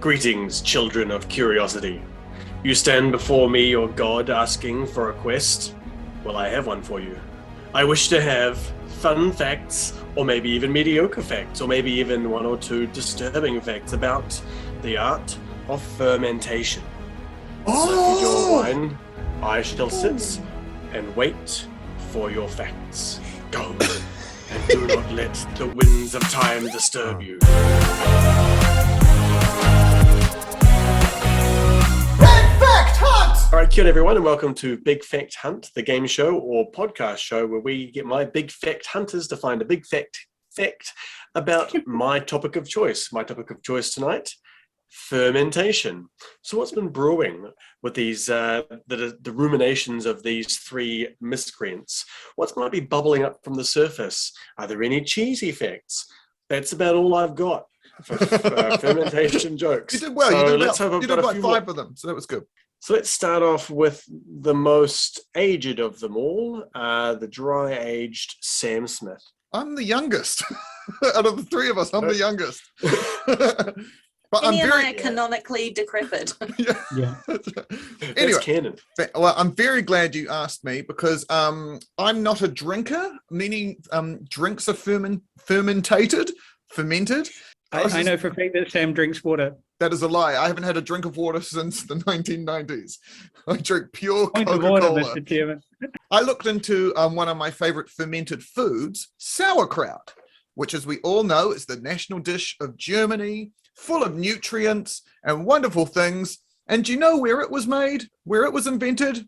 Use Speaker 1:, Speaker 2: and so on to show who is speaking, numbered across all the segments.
Speaker 1: Greetings, children of curiosity. You stand before me, your god, asking for a quest? Well, I have one for you. I wish to have fun facts, or maybe even mediocre facts, or maybe even one or two disturbing facts about the art of fermentation. So your wine, I shall sit and wait for your facts. Go, and do not let the winds of time disturb you. All right, kia ora everyone, and welcome to Big Fact Hunt, the game show or podcast show where we get my big fact hunters to find a big fact about my topic of choice. My topic of choice tonight, fermentation. So what's been brewing with these, the ruminations of these three miscreants? What's might be bubbling up from the surface? Are there any cheesy facts? That's about all I've got for fermentation jokes.
Speaker 2: You did well.
Speaker 1: So
Speaker 2: you
Speaker 1: let's
Speaker 2: did like five of them, so that was good.
Speaker 1: So let's start off with the most aged of them all, the dry-aged Sam Smith.
Speaker 2: I'm the youngest. Out of the three of us, I'm the youngest. But
Speaker 3: Kenny and I are canonically decrepit.
Speaker 2: Yeah.
Speaker 1: That's
Speaker 2: Anyway,
Speaker 1: canon.
Speaker 2: well, I'm very glad you asked me because I'm not a drinker, meaning drinks are fermented.
Speaker 4: I know for a fact that Sam drinks water.
Speaker 2: That is a lie. I haven't had a drink of water since the 1990s. I drink pure
Speaker 4: Point of order,
Speaker 2: Coca-Cola.
Speaker 4: Mr. Chairman.
Speaker 2: I looked into one of my favorite fermented foods, sauerkraut, which, as we all know, is the national dish of Germany, full of nutrients and wonderful things. And do you know where it was made? Where it was invented?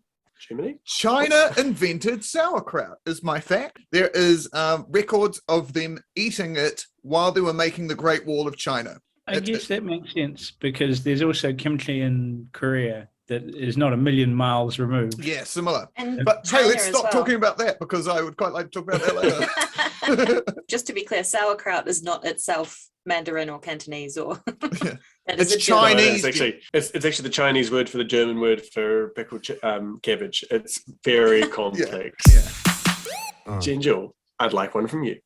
Speaker 1: Germany?
Speaker 2: China invented sauerkraut, is my fact. There is records of them eating it while they were making the Great Wall of China.
Speaker 4: I guess that makes sense because there's also kimchi in Korea that is not a million miles removed.
Speaker 2: Yeah, similar.
Speaker 3: And
Speaker 2: But hey,
Speaker 3: China
Speaker 2: let's
Speaker 3: as
Speaker 2: stop
Speaker 3: well.
Speaker 2: talking about that because I would quite like to talk about that later.
Speaker 3: Just to be clear, sauerkraut is not itself Mandarin or Cantonese or
Speaker 2: Yeah.
Speaker 3: that is
Speaker 2: It's
Speaker 3: a German-
Speaker 2: Chinese.
Speaker 1: It's actually the Chinese word for the German word for pickled cabbage. It's very complex.
Speaker 2: Yeah.
Speaker 1: Jen Jewell, I'd like one from you.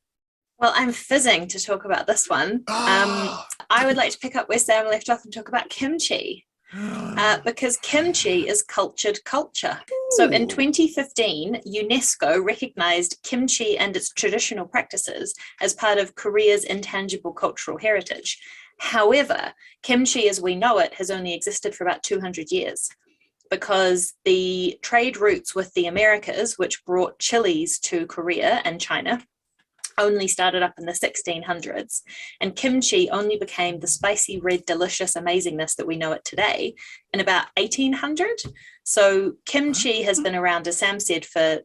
Speaker 3: Well, I'm fizzing to talk about this one. I would like to pick up where Sam left off and talk about kimchi. Because kimchi is cultured culture. So in 2015, UNESCO recognized kimchi and its traditional practices as part of Korea's intangible cultural heritage. However, kimchi as we know it has only existed for about 200 years because the trade routes with the Americas, which brought chilies to Korea and China, only started up in the 1600s, and kimchi only became the spicy red delicious amazingness that we know it today in about 1800. So kimchi has been around, as Sam said, for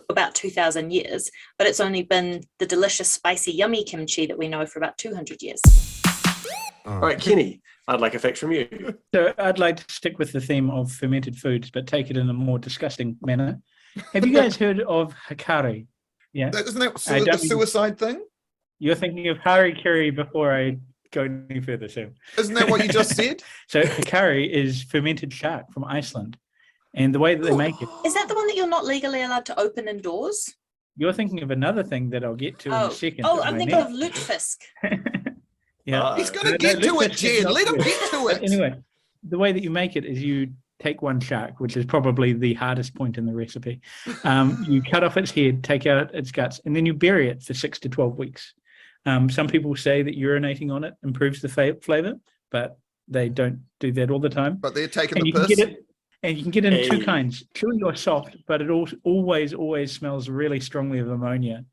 Speaker 3: about 2000 years, but it's only been the delicious spicy yummy kimchi that we know for about 200 years.
Speaker 1: All right, Kenny, I'd like a fact from you.
Speaker 4: So I'd like to stick with the theme of fermented foods, but take it in a more disgusting manner. Have you guys heard of hikari? Yeah.
Speaker 2: Isn't that the suicide thing?
Speaker 4: You're thinking of harikiri before I go any further, Sam.
Speaker 2: Isn't that what you just said?
Speaker 4: So hikari is fermented shark from Iceland. And the way that they make it.
Speaker 3: Is that the one that you're not legally allowed to open indoors?
Speaker 4: You're thinking of another thing that I'll get to in a second.
Speaker 3: Oh, I'm thinking of lutefisk.
Speaker 4: Yeah.
Speaker 2: He's going to get to it, Jen. Let him get to it.
Speaker 4: But anyway, the way that you make it is you take one shark, which is probably the hardest point in the recipe. You cut off its head, take out its guts, and then you bury it for 6 to 12 weeks. Some people say that urinating on it improves the flavor, but they don't do that all the time.
Speaker 2: But they're taking
Speaker 4: And
Speaker 2: the
Speaker 4: you can
Speaker 2: piss.
Speaker 4: get it, and you can get it in two kinds, chewy or soft, but it always smells really strongly of ammonia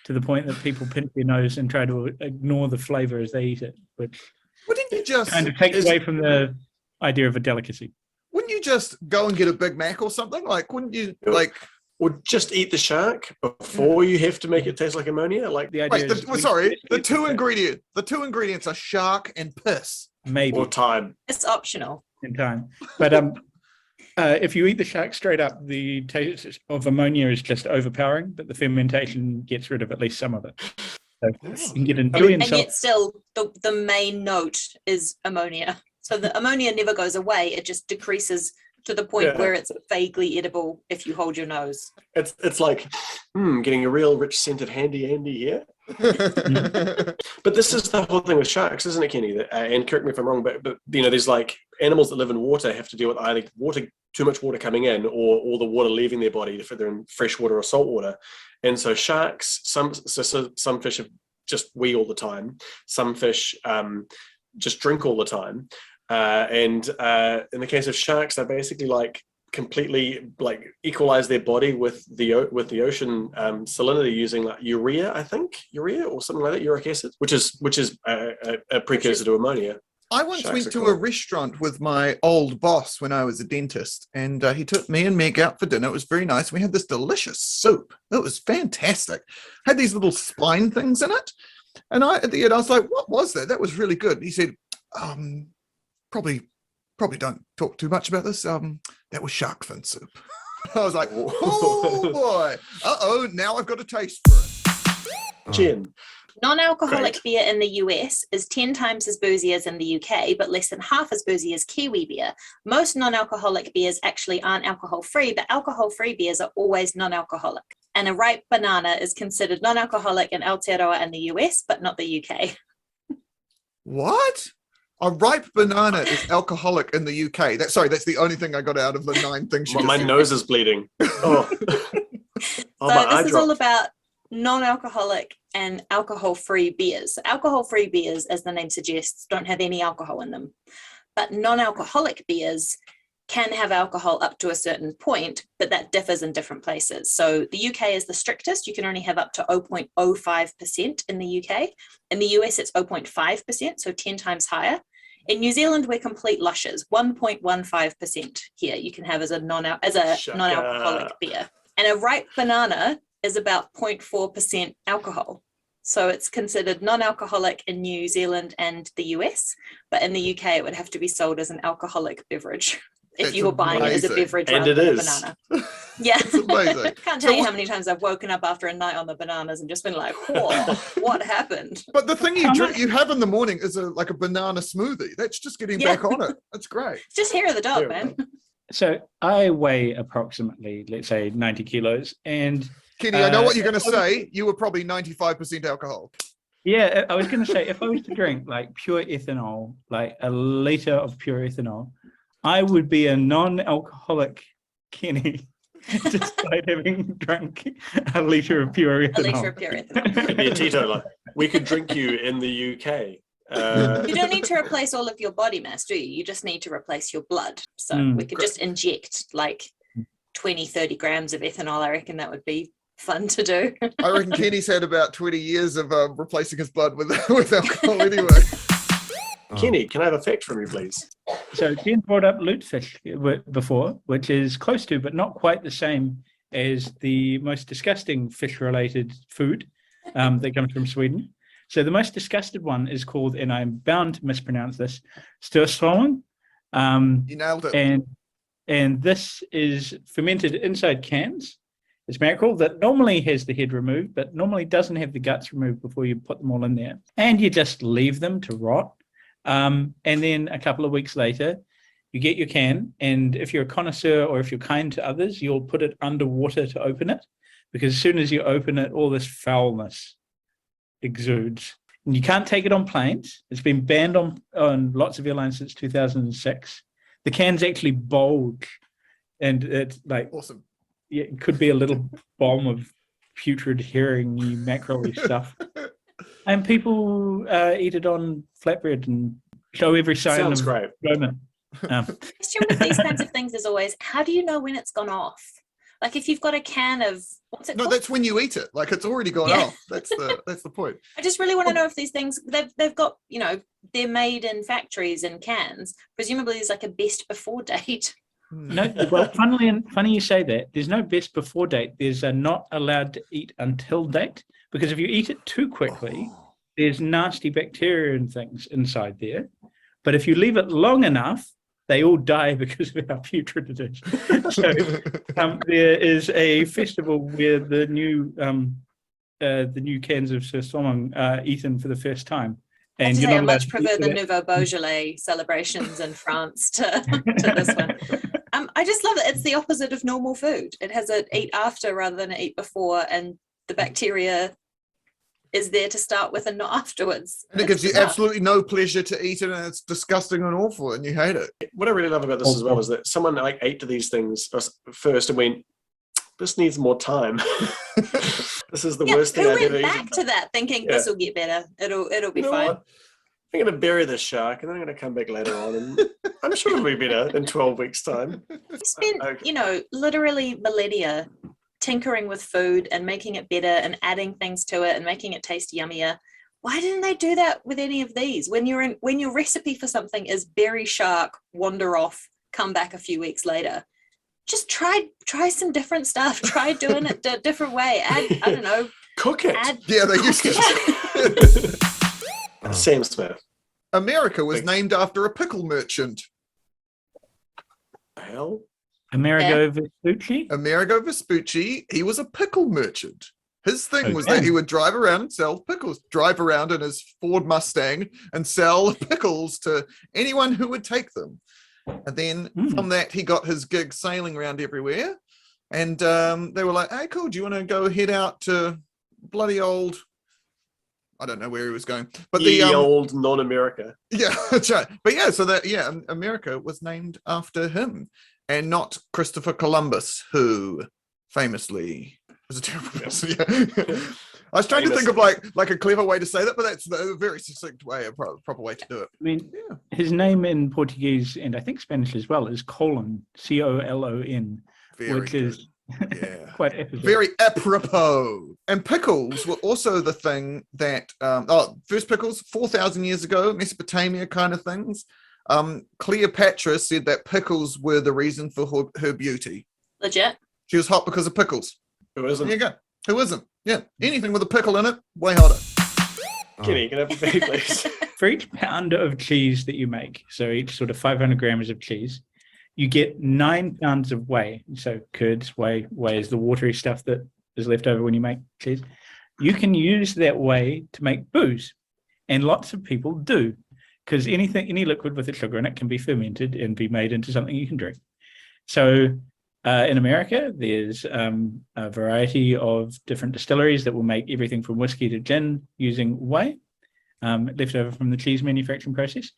Speaker 4: to the point that people pinch their nose and try to ignore the flavor as they eat it, which
Speaker 2: Wouldn't you just
Speaker 4: kind of takes away from the idea of a delicacy.
Speaker 2: Wouldn't you just go and get a Big Mac or something? Like, wouldn't you
Speaker 1: Or just eat the shark before you have to make it taste like ammonia? Like
Speaker 4: The idea is
Speaker 2: the two ingredients are shark and piss.
Speaker 4: maybe
Speaker 1: or time.
Speaker 3: It's optional.
Speaker 4: in time. But if you eat the shark straight up, the taste of ammonia is just overpowering, but the fermentation gets rid of at least some of it. So you can get enjoy
Speaker 3: And
Speaker 4: himself.
Speaker 3: yet still the main note is ammonia. So the ammonia never goes away. It just decreases to the point where it's vaguely edible if you hold your nose.
Speaker 1: It's like getting a real rich scent of handy Andy here. But this is the whole thing with sharks, isn't it, Kenny? And correct me if I'm wrong, but there's like animals that live in water have to deal with either too much water coming in, or all the water leaving their body if they're in fresh water or salt water. And so sharks, some fish just wee all the time. Some fish just drink all the time. And in the case of sharks, they're basically like completely like equalize their body with the ocean salinity using like urea or something like that, uric acid, which is a precursor to ammonia.
Speaker 2: I once went to a restaurant with my old boss when I was a dentist, and he took me and Meg out for dinner. It was very nice. We had this delicious soup. It was fantastic. Had these little spine things in it. And at the end, I was like, what was that? That was really good. He said, probably don't talk too much about this. That was shark fin soup. I was like, oh boy. Uh-oh, now I've got a taste for it.
Speaker 1: Jen.
Speaker 3: Non-alcoholic beer in the US is 10 times as boozy as in the UK, but less than half as boozy as Kiwi beer. Most non-alcoholic beers actually aren't alcohol-free, but alcohol-free beers are always non-alcoholic. And a ripe banana is considered non-alcoholic in Aotearoa in the US, but not the UK.
Speaker 2: What? A ripe banana is alcoholic in the UK. That's the only thing I got out of the 9 things.
Speaker 1: My nose is bleeding. Oh.
Speaker 3: So this is all about non-alcoholic and alcohol-free beers. Alcohol-free beers, as the name suggests, don't have any alcohol in them. But non-alcoholic beers can have alcohol up to a certain point, but that differs in different places. So the UK is the strictest. You can only have up to 0.05% in the UK. In the US, it's 0.5%, so 10 times higher. In New Zealand, we're complete lushers. 1.15% here you can have as a non-alcoholic beer. And a ripe banana is about 0.4% alcohol. So it's considered non-alcoholic in New Zealand and the US, but in the UK, it would have to be sold as an alcoholic beverage if you were buying it as a beverage rather than a banana. Yeah.
Speaker 2: It's amazing.
Speaker 3: Can't tell you how many times I've woken up after a night on the bananas and just been like, whoa, what happened?
Speaker 2: But the thing you have in the morning is like a banana smoothie. That's just getting back on it. That's great.
Speaker 3: It's just hair of the dog, man.
Speaker 4: So I weigh approximately, let's say, 90 kilos. And
Speaker 2: Kenny, I know what you're going to say. You were probably 95% alcohol.
Speaker 4: Yeah, I was going to say, if I was to drink like pure ethanol, like a liter of pure ethanol, I would be a non-alcoholic Kenny, despite having drunk a liter of pure ethanol.
Speaker 3: A liter of pure ethanol.
Speaker 1: It'd be a teetotaler. We could drink you in the UK.
Speaker 3: You don't need to replace all of your body mass, do you? You just need to replace your blood. So we could just inject like 20, 30 grams of ethanol. I reckon that would be fun to do.
Speaker 2: I reckon Kenny's had about 20 years of replacing his blood with alcohol anyway.
Speaker 1: Kenny, can I have a fact from you, please?
Speaker 4: So Jen brought up lutefisk before, which is close to, but not quite the same as the most disgusting fish-related food that comes from Sweden. So the most disgusted one is called, and I'm bound to mispronounce this, Sturslång.
Speaker 2: You nailed it.
Speaker 4: And this is fermented inside cans. It's mackerel that normally has the head removed, but normally doesn't have the guts removed before you put them all in there. And you just leave them to rot. And then a couple of weeks later, you get your can, and if you're a connoisseur or if you're kind to others, you'll put it underwater to open it, because as soon as you open it, all this foulness exudes. And you can't take it on planes. It's been banned on lots of airlines since 2006. The can's actually bulge, and it's like
Speaker 2: awesome.
Speaker 4: Yeah, it could be a little bomb of putrid herring-y mackerel-y stuff. And people eat it on flatbread and show every sign
Speaker 1: Sounds
Speaker 4: of
Speaker 1: great.
Speaker 4: enjoyment.
Speaker 3: Question with these kinds of things is always, how do you know when it's gone off? Like if you've got a can of what's it
Speaker 2: No,
Speaker 3: called?
Speaker 2: that's when you eat it. Like it's already gone off. That's the point.
Speaker 3: I just really want to know if these things they've got, they're made in factories in cans. Presumably there's like a best before date.
Speaker 4: No, well, funny you say that. There's no best before date. There's a not allowed to eat until date, because if you eat it too quickly, there's nasty bacteria and things inside there. But if you leave it long enough, they all die because of how putrid it is. So there is a festival where the new cans of Sturslång are eaten for the first time. And
Speaker 3: I much prefer the Nouveau Beaujolais celebrations in France to this one. I just love it. It's the opposite of normal food. It has an eat after rather than an eat before, and the bacteria is there to start with and not afterwards.
Speaker 2: And it gives you absolutely no pleasure to eat it, and it's disgusting and awful, and you hate it.
Speaker 1: What I really love about this as well is that someone like ate these things first and went, this needs more time. This is the worst thing I've ever eaten.
Speaker 3: Who went back to that thinking this will get better? It'll be fine.
Speaker 1: What? I'm going to bury this shark and then I'm going to come back later on and I'm sure it'll be better in 12 weeks' time.
Speaker 3: We spent, literally millennia tinkering with food and making it better and adding things to it and making it taste yummier. Why didn't they do that with any of these? When your recipe for something is bury shark, wander off, come back a few weeks later, just try some different stuff. Try doing it a different way. Add, I don't know.
Speaker 1: Cook it.
Speaker 2: They used to.
Speaker 1: Sam Smith.
Speaker 2: America was named after a pickle merchant.
Speaker 1: Hell?
Speaker 4: Amerigo Vespucci?
Speaker 2: Amerigo Vespucci, he was a pickle merchant. His thing was that he would drive around and sell pickles, drive around in his Ford Mustang and sell pickles to anyone who would take them. And then from that, he got his gig sailing around everywhere. And they were like, hey, cool, do you want to go head out to bloody old... I don't know where he was going, but the
Speaker 1: old non-America.
Speaker 2: Yeah, that's right. But yeah, so that America was named after him, and not Christopher Columbus, who famously was a terrible person. Yeah. I was trying to think of like a clever way to say that, but that's a very succinct way, a proper way to do it.
Speaker 4: I mean, his name in Portuguese and I think Spanish as well is Colon, Colon, which is quite epic.
Speaker 2: Very apropos. And pickles were also the thing that first pickles 4,000 years ago, Mesopotamia kind of things. Cleopatra said that pickles were the reason for her beauty.
Speaker 3: Legit.
Speaker 2: She was hot because of pickles.
Speaker 1: Who isn't?
Speaker 2: There you go. Who isn't? Yeah, anything with a pickle in it, way hotter.
Speaker 1: Kenny, can I have a penny, please?
Speaker 4: For each pound of cheese that you make, so each sort of 500 grams of cheese, you get 9 pounds of whey. So curds, whey is the watery stuff that is left over when you make cheese. You can use that whey to make booze, and lots of people do, because any liquid with a sugar in it can be fermented and be made into something you can drink. So in America, there's a variety of different distilleries that will make everything from whiskey to gin using whey, left over from the cheese manufacturing process.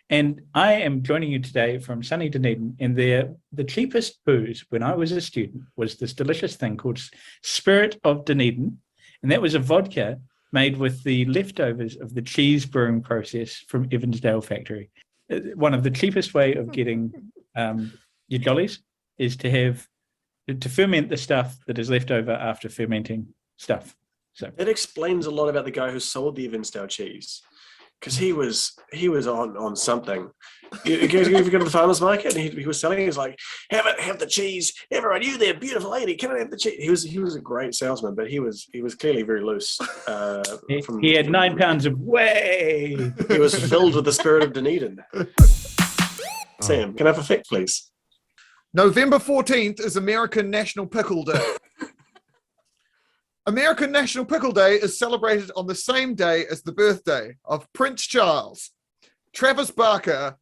Speaker 4: And I am joining you today from sunny Dunedin, and the cheapest booze when I was a student was this delicious thing called Spirit of Dunedin, and that was a vodka made with the leftovers of the cheese brewing process from Evansdale factory. One of the cheapest way of getting your jollies is to ferment the stuff that is left over after fermenting stuff. So
Speaker 1: that explains a lot about the guy who sold the Evansdale cheese. Because he was on something. You go to the farmer's market and he was selling. He was like, have the cheese, everyone. You there, beautiful lady, can I have the cheese? He was a great salesman, but he was clearly very loose.
Speaker 4: He had 9 pounds of whey.
Speaker 1: He was filled with the spirit of Dunedin. Sam, can I have a fact, please?
Speaker 2: November 14th is American National Pickle Day. American National Pickle Day is celebrated on the same day as the birthday of Prince Charles, Travis Barker,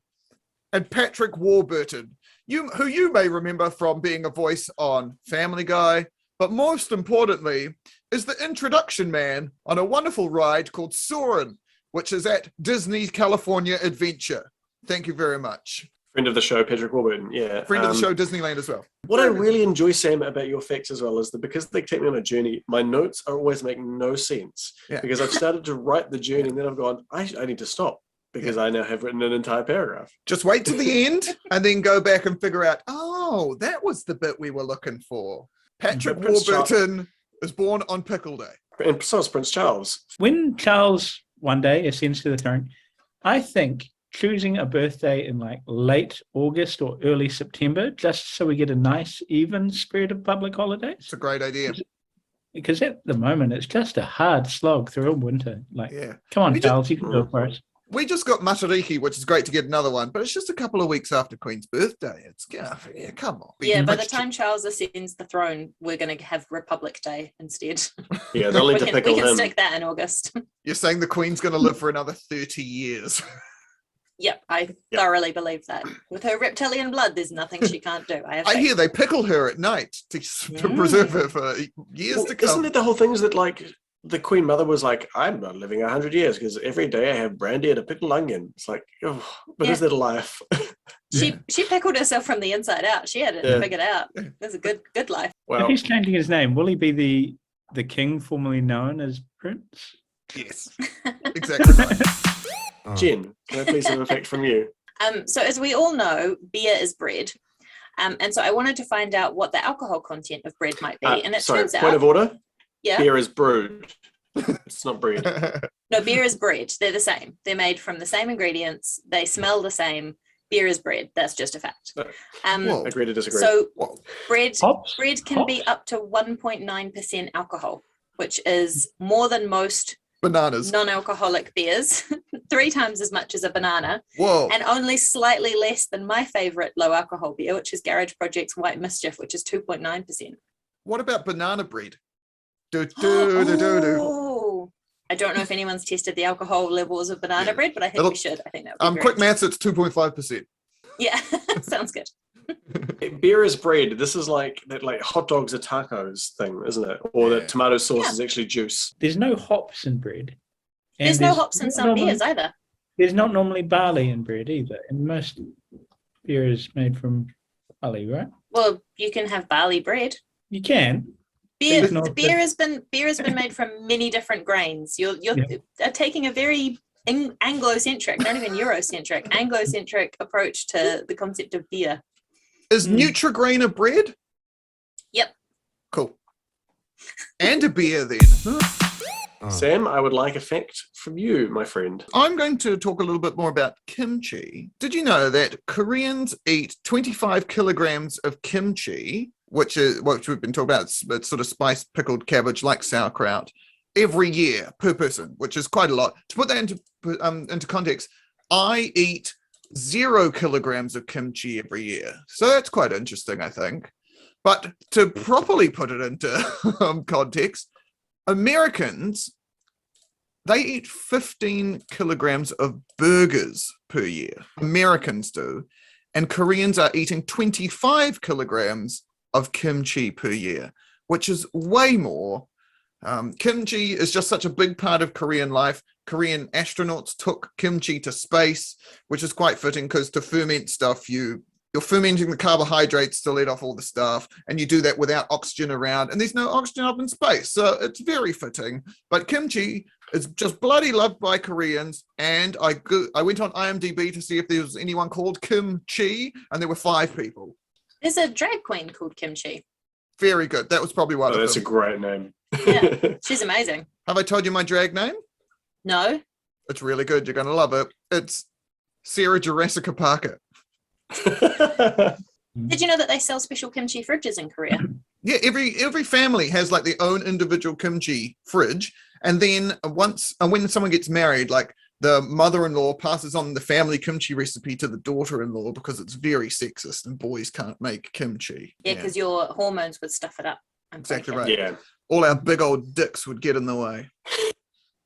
Speaker 2: and Patrick Warburton, who you may remember from being a voice on Family Guy, but most importantly is the introduction man on a wonderful ride called Soarin', which is at Disney's California Adventure. Thank you very much.
Speaker 1: Friend of the show, Patrick Warburton. Yeah.
Speaker 2: Friend of the show, Disneyland as well.
Speaker 1: What I really enjoy, Sam, about your facts as well is that because they take me on a journey, my notes are always making no sense. Yeah. Because I've started to write the journey and then I've gone, I need to stop because I now have written an entire paragraph.
Speaker 2: Just wait to the end and then go back and figure out, oh, that was the bit we were looking for. Patrick Warburton is born on Pickle Day.
Speaker 1: And so is Prince Charles.
Speaker 4: When Charles one day ascends to the throne, I think choosing a birthday in like late August or early September, just so we get a nice even spread of public holidays.
Speaker 2: It's a great idea.
Speaker 4: Because at the moment, it's just a hard slog through winter. Come on, Charles, you can do it for us.
Speaker 2: We just got Matariki, which is great to get another one, but it's just a couple of weeks after Queen's birthday. Come on.
Speaker 3: Yeah, by the time Charles ascends the throne, we're going to have Republic Day instead.
Speaker 1: Yeah, they'll need to pickle him.
Speaker 3: We can stick that in August.
Speaker 2: You're saying the Queen's going to live for another 30 years.
Speaker 3: Yep, I thoroughly believe that. With her reptilian blood, there's nothing she can't do. I
Speaker 2: hear they pickle her at night to preserve her for years to come.
Speaker 1: Isn't it the whole thing is that the Queen Mother was like, I'm not living 100 years because every day I have brandy and a pickled onion. It's like, oh, but is that a life?
Speaker 3: She pickled herself from the inside out. She had it figured out. It was a good life.
Speaker 1: Well,
Speaker 4: If he's changing his name, will he be the king formerly known as Prince?
Speaker 2: Yes, exactly right.
Speaker 1: Jen, can I please have a fact from you?
Speaker 3: So as we all know, beer is bread. And so I wanted to find out what the alcohol content of bread might be. And it turns out...
Speaker 1: Point of order.
Speaker 3: Yeah.
Speaker 1: Beer is brewed. It's not bread.
Speaker 3: No, beer is bread. They're the same. They're made from the same ingredients. They smell the same. Beer is bread. That's just a fact.
Speaker 1: Agree to disagree.
Speaker 3: So bread can be
Speaker 4: Hops?
Speaker 3: up to 1.9% alcohol, which is more than most
Speaker 2: Bananas.
Speaker 3: non-alcoholic beers, 3 times as much as a banana,
Speaker 2: Whoa.
Speaker 3: and only slightly less than my favorite low alcohol beer, which is Garage Project's White Mischief, which is 2.9%.
Speaker 2: What about banana bread?
Speaker 3: Oh, I don't know if anyone's tested the alcohol levels of banana bread, but I think we should. I think that would be
Speaker 2: quick
Speaker 3: great.
Speaker 2: maths, it's 2.5%.
Speaker 3: Yeah, sounds good.
Speaker 1: Beer is bread. This is like that, like hot dogs are tacos thing, isn't it? Or that tomato sauce is actually juice.
Speaker 4: There's no hops in bread. And
Speaker 3: There's no hops in
Speaker 4: not
Speaker 3: some
Speaker 4: normally-
Speaker 3: beers either.
Speaker 4: There's not normally barley in bread either. And most beer is made from barley, right?
Speaker 3: Well, you can have barley bread.
Speaker 4: You can.
Speaker 3: Beer,
Speaker 4: There's not-
Speaker 3: beer has been made from many different grains. You're taking a very Anglo-centric, not even Eurocentric, Anglo-centric approach to the concept of beer.
Speaker 2: Is Nutrigrain a bread?
Speaker 3: Yep.
Speaker 2: Cool. And a beer then.
Speaker 1: Sam, I would like a fact from you, my friend.
Speaker 2: I'm going to talk a little bit more about kimchi. Did you know that Koreans eat 25 kilograms of kimchi, which we've been talking about? It's sort of spiced pickled cabbage like sauerkraut, every year per person, which is quite a lot. To put that into context, I eat 0 kilograms of kimchi every year. So that's quite interesting, I think. But to properly put it into context, Americans, they eat 15 kilograms of burgers per year. Americans do. And Koreans are eating 25 kilograms of kimchi per year, which is way more. Kimchi is just such a big part of Korean life. Korean astronauts took kimchi to space, which is quite fitting because to ferment stuff, you're fermenting the carbohydrates to let off all the stuff, and you do that without oxygen around, and there's no oxygen up in space, so it's very fitting. But kimchi is just bloody loved by Koreans, and I went on IMDb to see if there was anyone called Kim Chi, and there were 5 people.
Speaker 3: There's a drag queen called Kimchi.
Speaker 2: Very good. That was probably one of them.
Speaker 1: That's a great name.
Speaker 3: Yeah, she's amazing.
Speaker 2: Have I told you my drag name?
Speaker 3: No?
Speaker 2: It's really good. You're going to love it. It's Sarah Jurassica Parker.
Speaker 3: Did you know that they sell special kimchi fridges in Korea?
Speaker 2: Yeah, every family has like their own individual kimchi fridge, and then when someone gets married, like the mother-in-law passes on the family kimchi recipe to the daughter-in-law because it's very sexist and boys can't make kimchi.
Speaker 3: Yeah, because your hormones would stuff it up.
Speaker 2: Exactly right.
Speaker 1: Yeah.
Speaker 2: All our big old dicks would get in the way.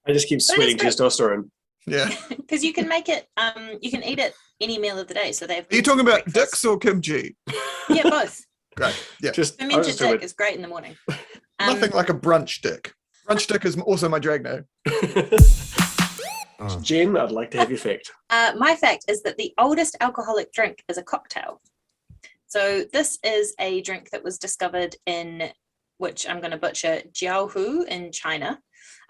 Speaker 1: I just keep sweating
Speaker 3: great.
Speaker 1: testosterone.
Speaker 2: Yeah.
Speaker 3: Because you can make it, you can eat it any meal of the day. So they have.
Speaker 2: Are you talking about
Speaker 3: breakfast.
Speaker 2: dicks or kimchi?
Speaker 3: Yeah, both.
Speaker 2: Great. Yeah.
Speaker 3: Fermented dick is great in the morning.
Speaker 2: Nothing like a brunch dick. Brunch dick is also my drag name.
Speaker 1: Jen, I'd like to have your fact.
Speaker 3: My fact is that the oldest alcoholic drink is a cocktail. So this is a drink that was discovered in, which I'm going to butcher, Jiaohu in China.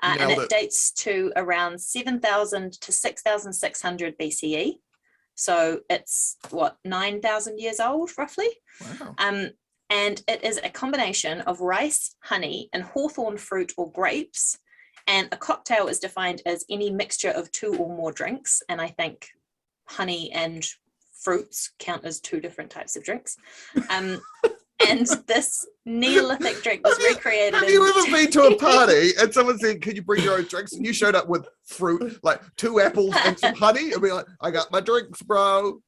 Speaker 3: And it dates to around 7,000 to 6,600 BCE. So it's, 9,000 years old, roughly?
Speaker 2: Wow.
Speaker 3: And it is a combination of rice, honey, and hawthorn fruit or grapes. And a cocktail is defined as any mixture of 2 or more drinks. And I think honey and fruits count as 2 different types of drinks. And this Neolithic drink was recreated.
Speaker 2: Have you ever been to a party and someone said, "Can you bring your own drinks?" And you showed up with fruit, like 2 apples and some honey, and be like, "I got my drinks, bro."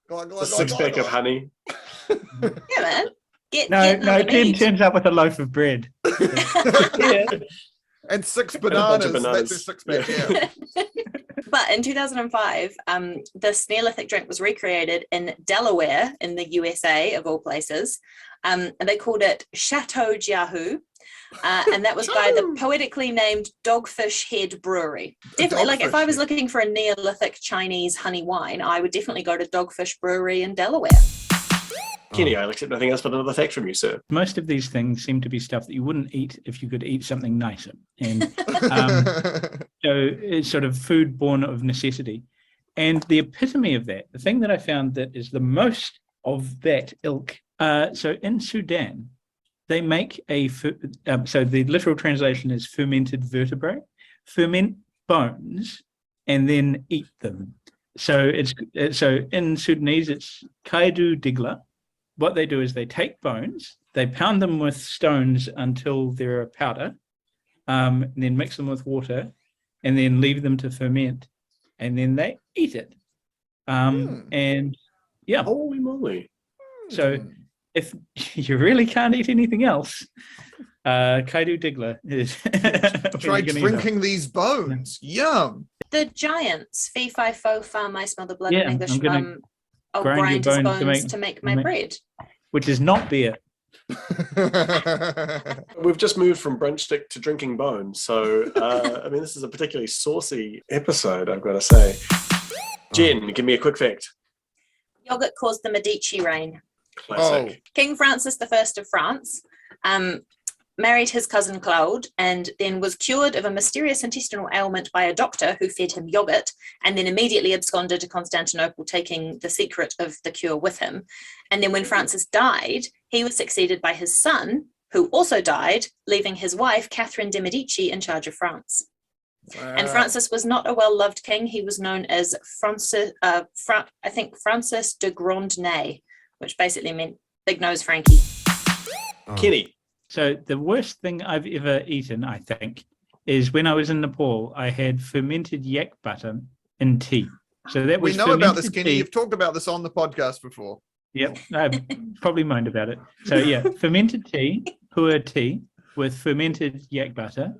Speaker 2: Go on,
Speaker 1: A 6-pack of honey.
Speaker 3: Yeah, man.
Speaker 4: No, Jen turns up with a loaf of bread. Yeah.
Speaker 2: And 6
Speaker 1: And a bunch
Speaker 2: bananas.
Speaker 1: of bananas.
Speaker 2: That's a 6-pack, yeah.
Speaker 3: But in 2005, this Neolithic drink was recreated in Delaware in the USA, of all places. And they called it Chateau Jiahu. And that was by the poetically named Dogfish Head Brewery. Definitely, like if I was looking for a Neolithic Chinese honey wine, I would definitely go to Dogfish Brewery in Delaware.
Speaker 1: Kenny, I accept nothing else but another fact from you, sir.
Speaker 4: Most of these things seem to be stuff that you wouldn't eat if you could eat something nicer. And so it's sort of food born of necessity. And the epitome of that, the thing that I found that is the most of that ilk, so in Sudan, they make so the literal translation is fermented vertebrae, ferment bones, and then eat them. So in Sudanese, it's kaidu digla. What they do is they take bones, they pound them with stones until they're a powder, and then mix them with water, and then leave them to ferment, and then they eat it. And yeah.
Speaker 1: Holy moly.
Speaker 4: So if you really can't eat anything else, kaidu digla is...
Speaker 2: Try drinking these bones. Yum.
Speaker 3: The Giants, fee, fi, fo, fum, I smell the blood in English. I'll
Speaker 4: grind
Speaker 3: grind
Speaker 4: your
Speaker 3: his bones to make my bread.
Speaker 4: Which is not beer.
Speaker 1: We've just moved from brunch stick to drinking bones. So, I mean, this is a particularly saucy episode, I've got to say. Jen, give me a quick fact.
Speaker 3: Yogurt caused the Medici reign.
Speaker 1: Classic.
Speaker 3: King Francis I of France married his cousin Claude and then was cured of a mysterious intestinal ailment by a doctor who fed him yogurt and then immediately absconded to Constantinople, taking the secret of the cure with him. And then when Francis died, he was succeeded by his son, who also died, leaving his wife, Catherine de' Medici, in charge of France. Wow. And Francis was not a well-loved king. He was known as Francis de Grand Nez, which basically meant Big Nose Frankie.
Speaker 1: Kenny.
Speaker 4: So the worst thing I've ever eaten, I think, is when I was in Nepal, I had fermented yak butter in tea. So that was
Speaker 2: we know about this,
Speaker 4: tea.
Speaker 2: Kenny. You've talked about this on the podcast before.
Speaker 4: Yep, I've probably moaned about it. So yeah, fermented tea, pu'er tea with fermented yak butter,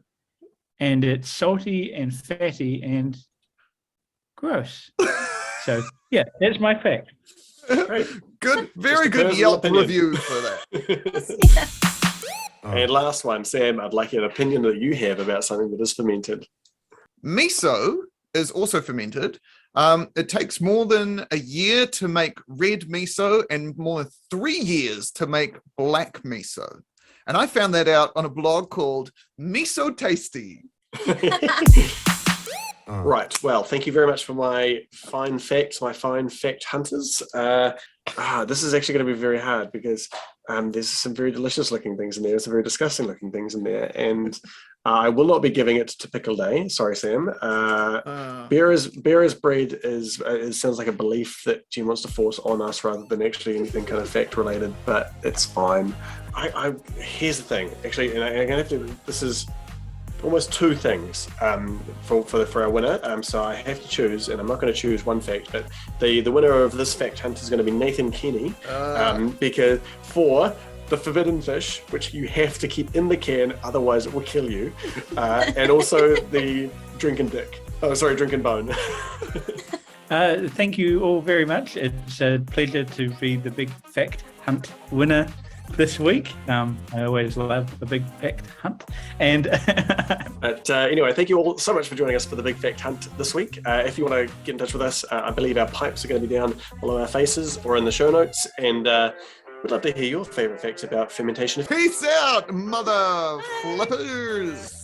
Speaker 4: and it's salty and fatty and gross. So yeah, that's my fact.
Speaker 2: Good, very good Yelp review for that.
Speaker 3: Yeah.
Speaker 1: And last one, Sam, I'd like an opinion that you have about something that is fermented.
Speaker 2: Miso is also fermented. It takes more than a year to make red miso and more than 3 years to make black miso. And I found that out on a blog called Miso Tasty.
Speaker 1: Right. Well, thank you very much for my fine facts, my fine fact hunters. This is actually going to be very hard because there's some very delicious looking things in there. Some very disgusting looking things in there. And I will not be giving it to Pickle Day. Sorry, Sam. Beer is bread sounds like a belief that Jen wants to force on us rather than actually anything kind of fact related, but it's fine. Here's the thing, actually, and I'm going to have to, this is almost two things for our winner. So I have to choose, and I'm not going to choose one fact, but the winner of this fact hunt is going to be Nathan Kenny, because for the forbidden fish, which you have to keep in the can, otherwise it will kill you, and also the drinking bone.
Speaker 4: Thank you all very much. It's a pleasure to be the big fact hunt winner this week. I always love a big fact hunt. And
Speaker 1: but anyway, thank you all so much for joining us for the big fact hunt this week. If you want to get in touch with us, I believe our pipes are going to be down below our faces or in the show notes, and we'd love to hear your favorite facts about fermentation.
Speaker 2: Peace out, mother flippers.